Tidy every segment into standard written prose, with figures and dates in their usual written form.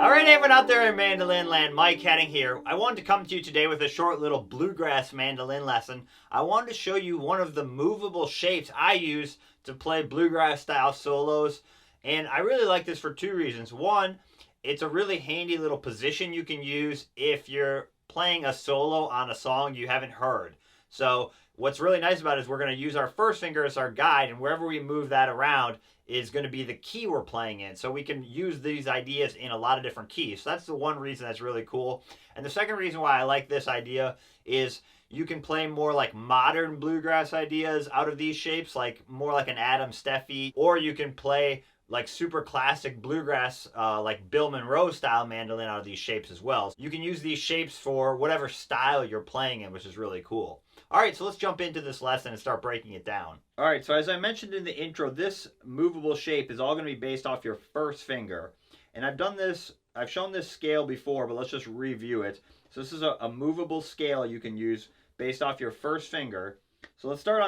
Alright everyone out there in mandolin land, Mike Heading here. I wanted to come to you today with a short little bluegrass mandolin lesson. I wanted to show you one of the movable shapes I use to play bluegrass style solos. And I really like this for two reasons. One, it's a really handy little position you can use if you're playing a solo on a song you haven't heard. So what's really nice about it is we're going to use our first finger as our guide, and wherever we move that around is going to be the key we're playing in. So we can use these ideas in a lot of different keys. So that's the one reason that's really cool. And the second reason why I like this idea is you can play more like modern bluegrass ideas out of these shapes, like more like an Adam Steffi, or you can play like super classic bluegrass, like Bill Monroe style mandolin out of these shapes as well. You can use these shapes for whatever style you're playing in, which is really cool. All right, so let's jump into this lesson and start breaking it down. All right, so as I mentioned in the intro, this movable shape is all going to be based off your first finger. And I've shown this scale before, but let's just review it. So this is a movable scale you can use based off your first finger. So let's start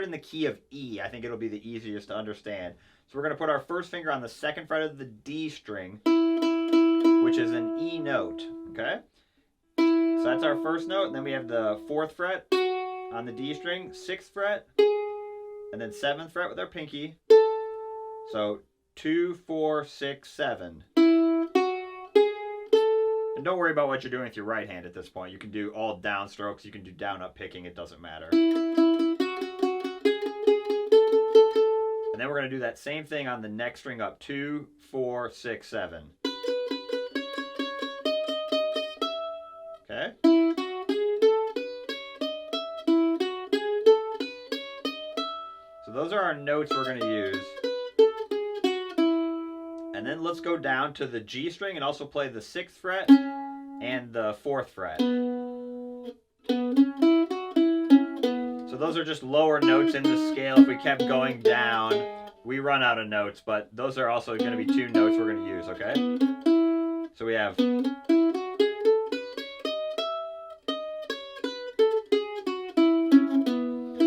in the key of E. I think it'll be the easiest to understand. So we're going to put our first finger on the second fret of the D string, which is an E note, okay? So that's our first note, and then we have the 4th fret on the D string, 6th fret, and then 7th fret with our pinky. So 2, 4, 6, 7. And don't worry about what you're doing with your right hand at this point. You can do all downstrokes, you can do down-up picking, it doesn't matter. And then we're going to do that same thing on the next string up, 2, 4, 6, 7. Okay? So those are our notes we're going to use. And then let's go down to the G string and also play the 6th fret and the 4th fret. So those are just lower notes in the scale. If we kept going down, we run out of notes, but those are also going to be 2 notes we're going to use, okay? So we have...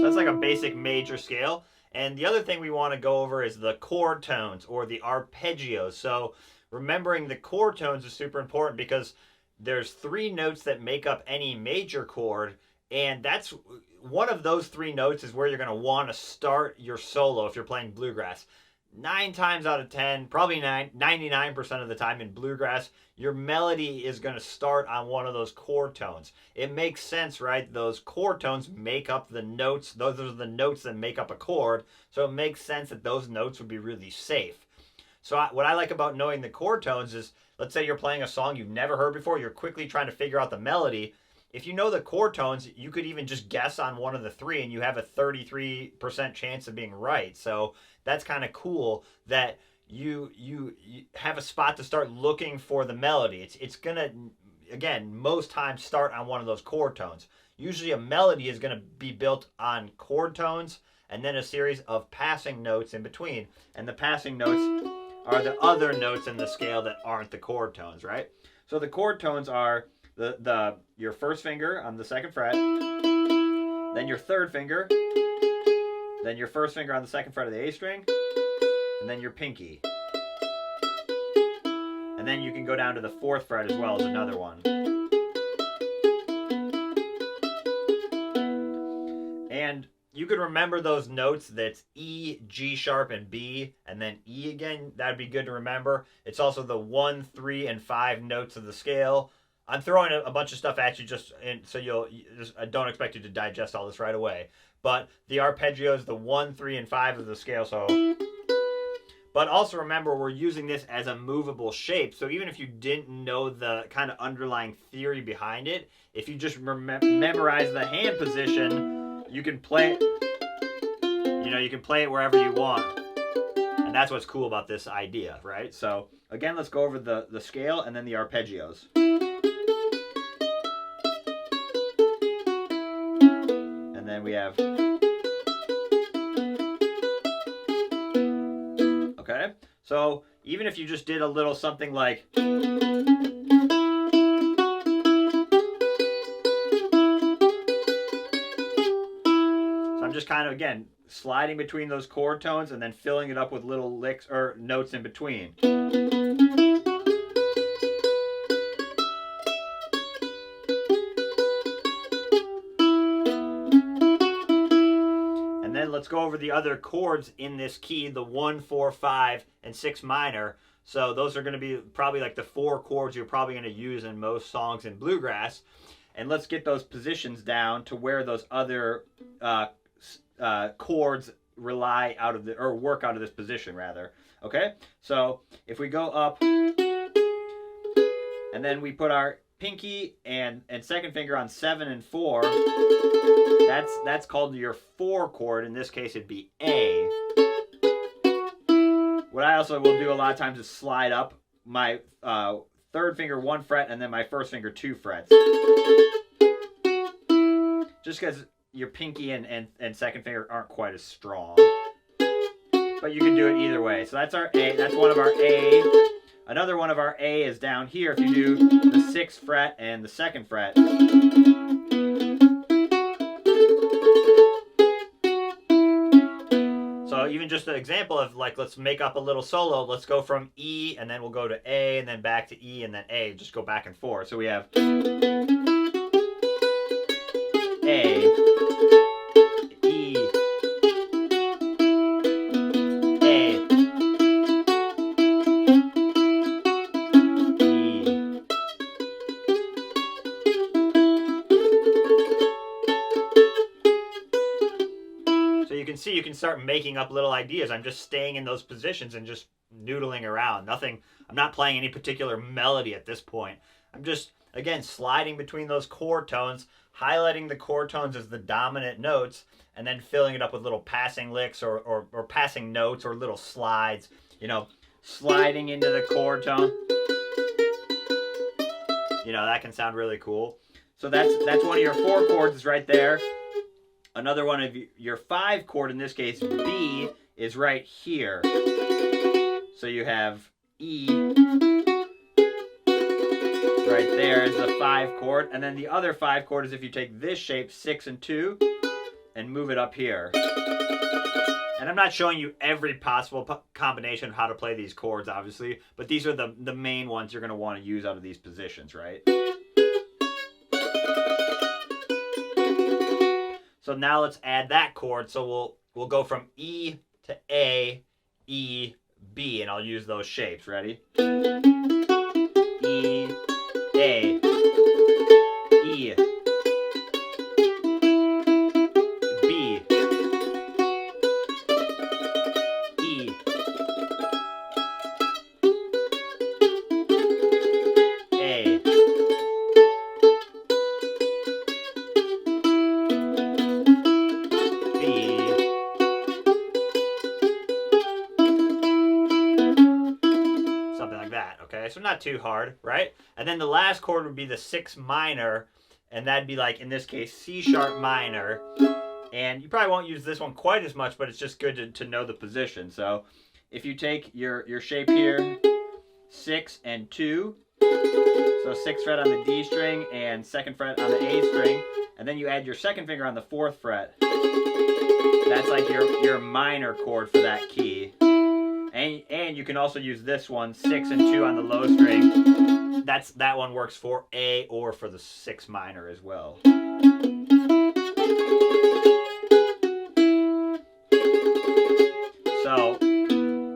That's like a basic major scale. And the other thing we want to go over is the chord tones or the arpeggios. So remembering the chord tones is super important because there's 3 notes that make up any major chord, and that's one of those 3 notes is where you're going to want to start your solo if you're playing bluegrass. 9 times out of 10, probably 99% of the time in bluegrass, your melody is going to start on one of those chord tones. It makes sense, right? Those chord tones make up the notes. Those are the notes that make up a chord. So it makes sense that those notes would be really safe. So what I like about knowing the chord tones is, let's say you're playing a song you've never heard before. You're quickly trying to figure out the melody. If you know the chord tones, you could even just guess on one of the 3 and you have a 33% chance of being right. So that's kind of cool that you have a spot to start looking for the melody. It's going to, again, most times start on one of those chord tones. Usually a melody is going to be built on chord tones and then a series of passing notes in between. And the passing notes are the other notes in the scale that aren't the chord tones, right? So the chord tones are your first finger on the 2nd fret, then your 3rd finger, then your first finger on the 2nd fret of the A string, and then your pinky. And then you can go down to the 4th fret as well as another one. And you could remember those notes that's E, G sharp, and B, and then E again. That'd be good to remember. It's also the 1, 3, and 5 notes of the scale. I'm throwing a bunch of stuff at you so I don't expect you to digest all this right away. But the arpeggio is the 1, 3, and 5 of the scale. But also remember, we're using this as a movable shape. So even if you didn't know the kind of underlying theory behind it, if you just memorize the hand position, you can play it. You can play it wherever you want. And that's what's cool about this idea, right? So again, let's go over the scale and then the arpeggios. And then we have, okay, so even if you just did a little something like, so I'm just kind of, again, sliding between those chord tones and then filling it up with little licks or notes in between. let's go over the other chords in this key, the 1, 4, 5, and 6 minor. So those are going to be probably like the 4 chords you're probably going to use in most songs in bluegrass. And let's get those positions down to where those other chords rely out of the, or work out of this position rather. Okay, so if we go up and then we put our pinky and second finger on 7 and 4, that's called your 4 chord. In this case it'd be A. What I also will do a lot of times is slide up my third finger 1 fret and then my first finger 2 frets. Just because your pinky and second finger aren't quite as strong. But you can do it either way. So that's our A. That's one of our A. Another one of our A is down here if you do the 6th fret and the 2nd fret. So even just an example of like, let's make up a little solo. Let's go from E and then we'll go to A and then back to E and then A. Just go back and forth. So we have A, E, A, E. So you can see, you can start making up little ideas. I'm just staying in those positions and just noodling around. Nothing, I'm not playing any particular melody at this point. I'm just, again, sliding between those chord tones, highlighting the chord tones as the dominant notes, and then filling it up with little passing licks or passing notes or little slides, you know, sliding into the chord tone. You know, that can sound really cool. So that's one of your 4 chords is right there. Another one of your 5 chord, in this case B, is right here. So you have E right there is the 5 chord, and then the other 5 chord is if you take this shape 6 and 2 and move it up here. And I'm not showing you every possible combination of how to play these chords, obviously, but these are the main ones you're going to want to use out of these positions, right? So now let's add that chord. So we'll go from E to A, E, B, and I'll use those shapes. Ready? E, A, E, B, E, A, B, something like that, okay? So not too hard, right? And then the last chord would be the 6 minor, and that'd be like, in this case, C sharp minor. And you probably won't use this one quite as much, but it's just good to know the position. So if you take your shape here, 6 and 2, so 6th fret on the D string and 2nd fret on the A string, and then you add your 2nd finger on the 4th fret. That's like your minor chord for that key. And you can also use this one, 6 and 2 on the low string. That one works for A or for the 6 minor as well. So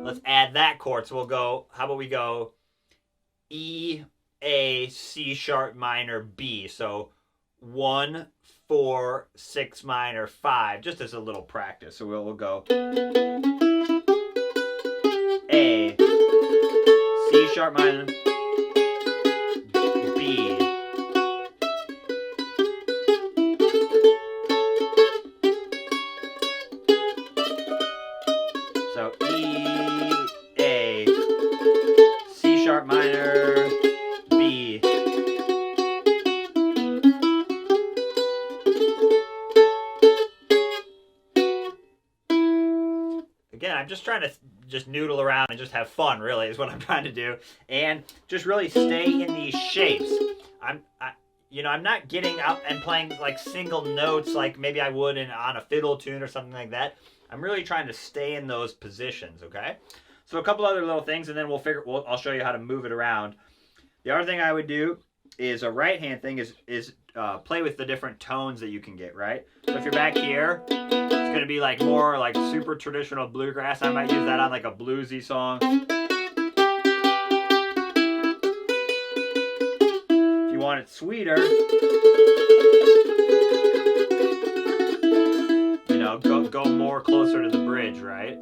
let's add that chord. So we'll go, how about we go E, A, C sharp minor, B. So 1, 4, 6 minor, 5, just as a little practice. So we'll go A, C sharp minor, B, so E, A, C sharp minor, B. Again, I'm just trying to just noodle around and just have fun, really, is what I'm trying to do. And just really stay in these shapes. I'm not getting out and playing like single notes like maybe I would on a fiddle tune or something like that. I'm really trying to stay in those positions, okay? So a couple other little things, and then I'll show you how to move it around. The other thing I would do is a right-hand thing is play with the different tones that you can get, right? So if you're back here, it's going to be like more like super traditional bluegrass. I might use that on like a bluesy song. If you want it sweeter, you know, go more closer to the bridge, right?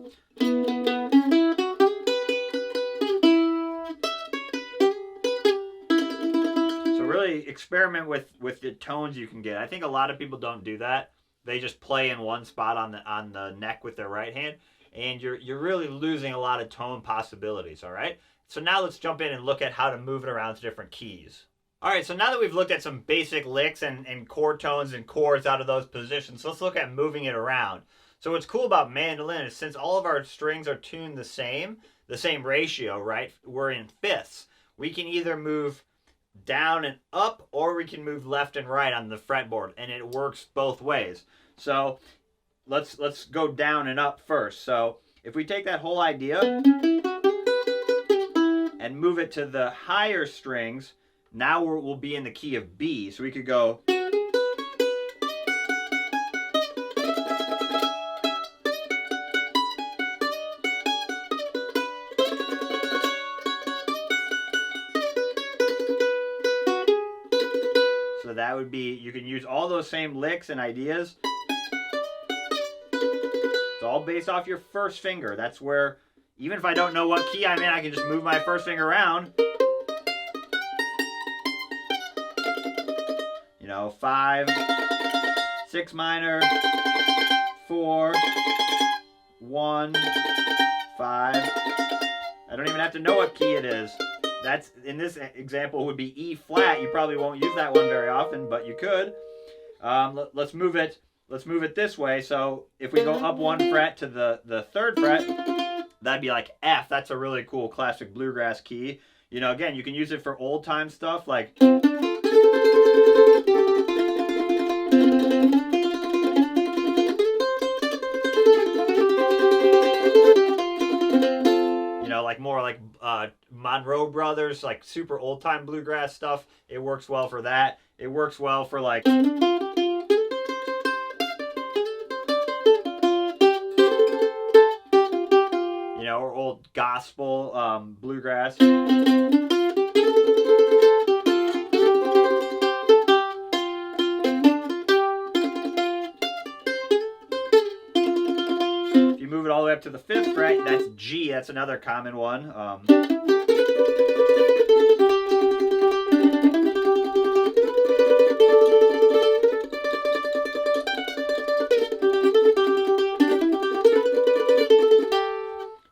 So really experiment with the tones you can get. I think a lot of people don't do that. They just play in one spot on the neck with their right hand, and you're really losing a lot of tone possibilities, all right? So now let's jump in and look at how to move it around to different keys. All right, so now that we've looked at some basic licks and chord tones and chords out of those positions, let's look at moving it around. So what's cool about mandolin is since all of our strings are tuned the same ratio, right? We're in fifths. We can either move down and up, or we can move left and right on the fretboard, and it works both ways. So let's go down and up first. So if we take that whole idea and move it to the higher strings, now we'll be in the key of B. So we could go. So that would be, you can use all those same licks and ideas. It's all based off your first finger. That's where, even if I don't know what key I'm in, I can just move my first finger around. You know, 5, 6 minor, 4, 1, 5. I don't even have to know what key it is. That's, in this example, would be E flat. You probably won't use that one very often, but you could. Let's move it this way. So if we go up 1 fret to the 3rd fret, that'd be like F. That's a really cool classic bluegrass key. You know, again, you can use it for old time stuff like. Like more like Monroe Brothers, like super old time bluegrass stuff. It works well for that. It works well for like, you know, or old gospel bluegrass. Move it all the way up to the 5th fret, that's G. That's another common one.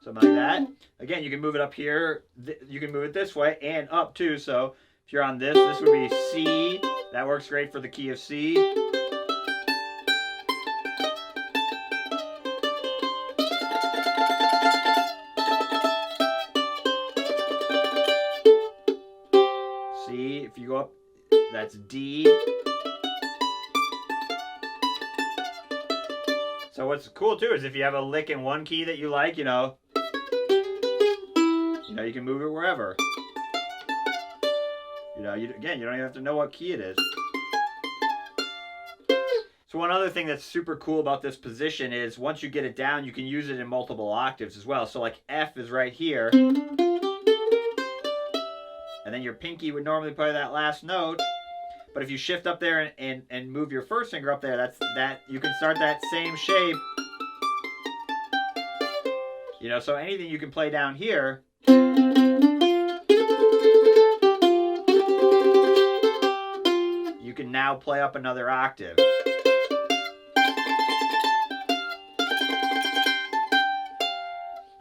Something like that. Again, you can move it up here. You can move it this way and up too. So if you're on this would be C. That works great for the key of C. If you go up, that's D. So what's cool too is if you have a lick in one key that you like, you know, you can move it wherever. You know, again, you don't even have to know what key it is. So one other thing that's super cool about this position is once you get it down, you can use it in multiple octaves as well. So like F is right here. And then your pinky would normally play that last note. But if you shift up there and move your first finger up there, you can start that same shape. You know, so anything you can play down here. You can now play up another octave.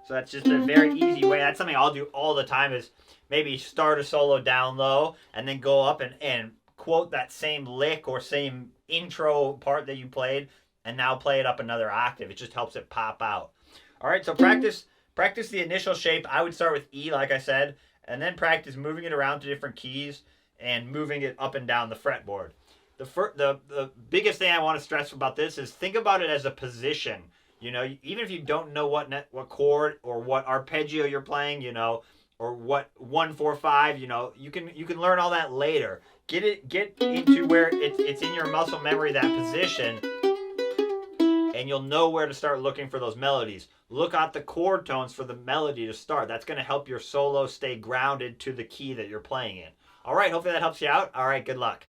So that's just a very easy way. That's something I'll do all the time is maybe start a solo down low and then go up and quote that same lick or same intro part that you played and now play it up another octave. It just helps it pop out. All right, so practice the initial shape. I would start with E, like I said, and then practice moving it around to different keys and moving it up and down the fretboard. The biggest thing I want to stress about this is think about it as a position. You know, even if you don't know what chord or what arpeggio you're playing, you know, or what 1, 4, 5, you know, you can learn all that later. Get into where it's in your muscle memory, that position, and you'll know where to start looking for those melodies. Look at the chord tones for the melody to start. That's going to help your solo stay grounded to the key that you're playing in. All right, hopefully that helps you out. All right, good luck.